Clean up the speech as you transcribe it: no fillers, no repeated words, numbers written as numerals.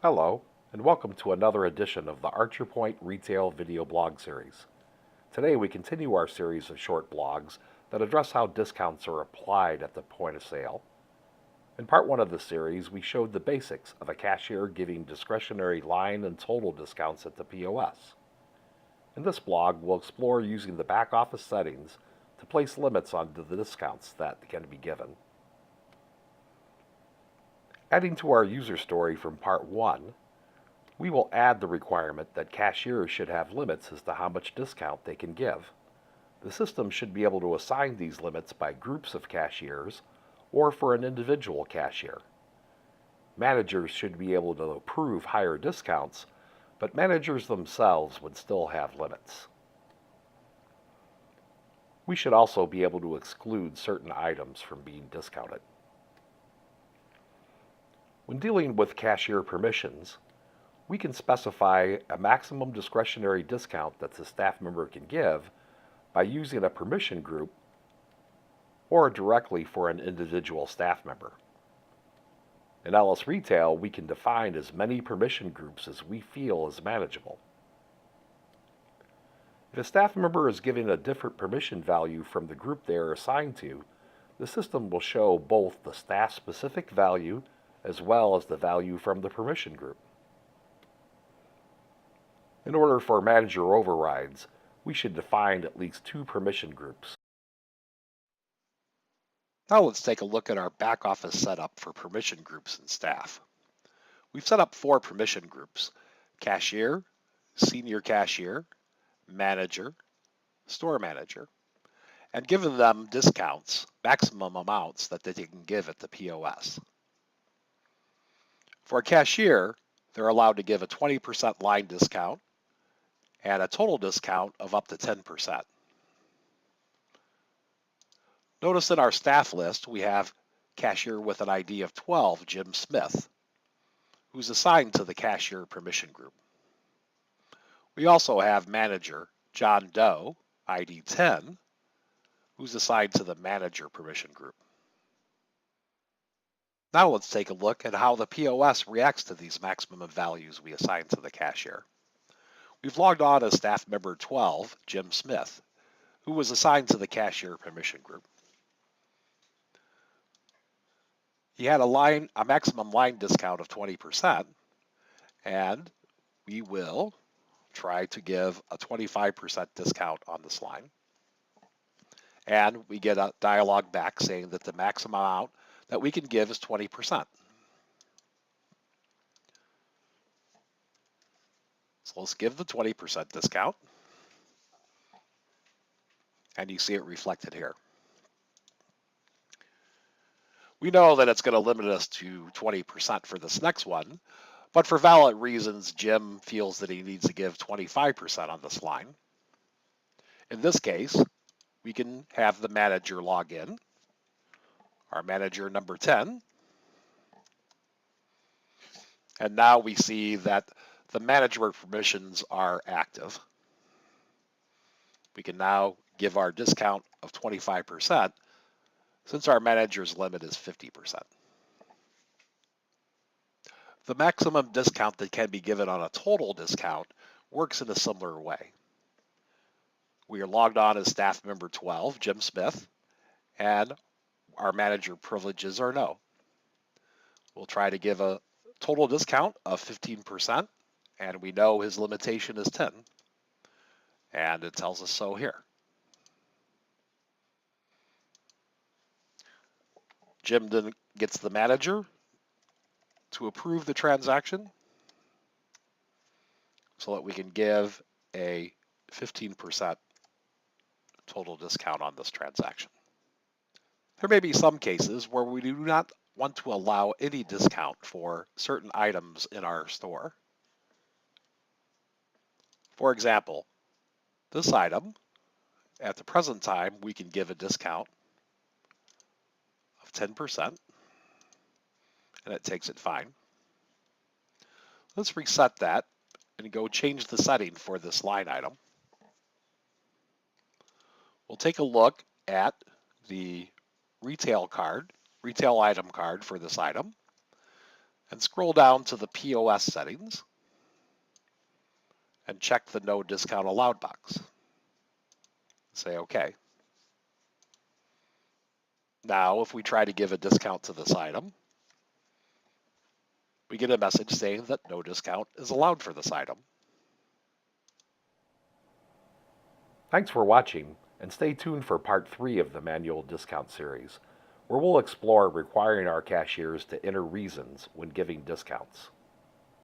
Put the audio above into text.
Hello, and welcome to another edition of the Archer Point Retail Video Blog Series. Today we continue our series of short blogs that address how discounts are applied at the point of sale. In part 1 of the series, we showed the basics of a cashier giving discretionary line and total discounts at the POS. In this blog, we'll explore using the back office settings to place limits on the discounts that can be given. Adding to our user story from part 1, we will add the requirement that cashiers should have limits as to how much discount they can give. The system should be able to assign these limits by groups of cashiers or for an individual cashier. Managers should be able to approve higher discounts, but managers themselves would still have limits. We should also be able to exclude certain items from being discounted. When dealing with cashier permissions, we can specify a maximum discretionary discount that the staff member can give by using a permission group or directly for an individual staff member. In LS Retail, we can define as many permission groups as we feel is manageable. If a staff member is given a different permission value from the group they are assigned to, the system will show both the staff-specific value as well as the value from the permission group. In order for manager overrides, we should define at least 2 permission groups. Now let's take a look at our back office setup for permission groups and staff. We've set up 4 permission groups: cashier, senior cashier, manager, store manager, and given them discounts, maximum amounts that they can give at the POS. For a cashier, they're allowed to give a 20% line discount and a total discount of up to 10%. Notice in our staff list, we have cashier with an ID of 12, Jim Smith, who's assigned to the cashier permission group. We also have manager, John Doe, ID 10, who's assigned to the manager permission group. Now let's take a look at how the POS reacts to these maximum values we assign to the cashier. We've logged on as staff member 12, Jim Smith, who was assigned to the cashier permission group. He had a maximum line discount of 20%, and we will try to give a 25% discount on this line. And we get a dialog back saying that the maximum amount that we can give is 20%. So let's give the 20% discount. And you see it reflected here. We know that it's going to limit us to 20% for this next one, but for valid reasons, Jim feels that he needs to give 25% on this line. In this case, we can have the manager log in, our manager number 10, and now we see that the management permissions are active. We can now give our discount of 25% since our manager's limit is 50%. The maximum discount that can be given on a total discount works in a similar way. We are logged on as staff member 12, Jim Smith, and our manager privileges are no. We'll try to give a total discount of 15%, and we know his limitation is 10, and it tells us so here. Jim then gets the manager to approve the transaction so that we can give a 15% total discount on this transaction. There may be some cases where we do not want to allow any discount for certain items in our store. For example, this item, at the present time, we can give a discount of 10%, and it takes it fine. Let's reset that and go change the setting for this line item. We'll take a look at the retail item card for this item. and scroll down to the POS settings and check the No Discount Allowed box. Say OK. Now, if we try to give a discount to this item, we get a message saying that no discount is allowed for this item. Thanks for watching, and stay tuned for part 3 of the manual discount series, where we'll explore requiring our cashiers to enter reasons when giving discounts.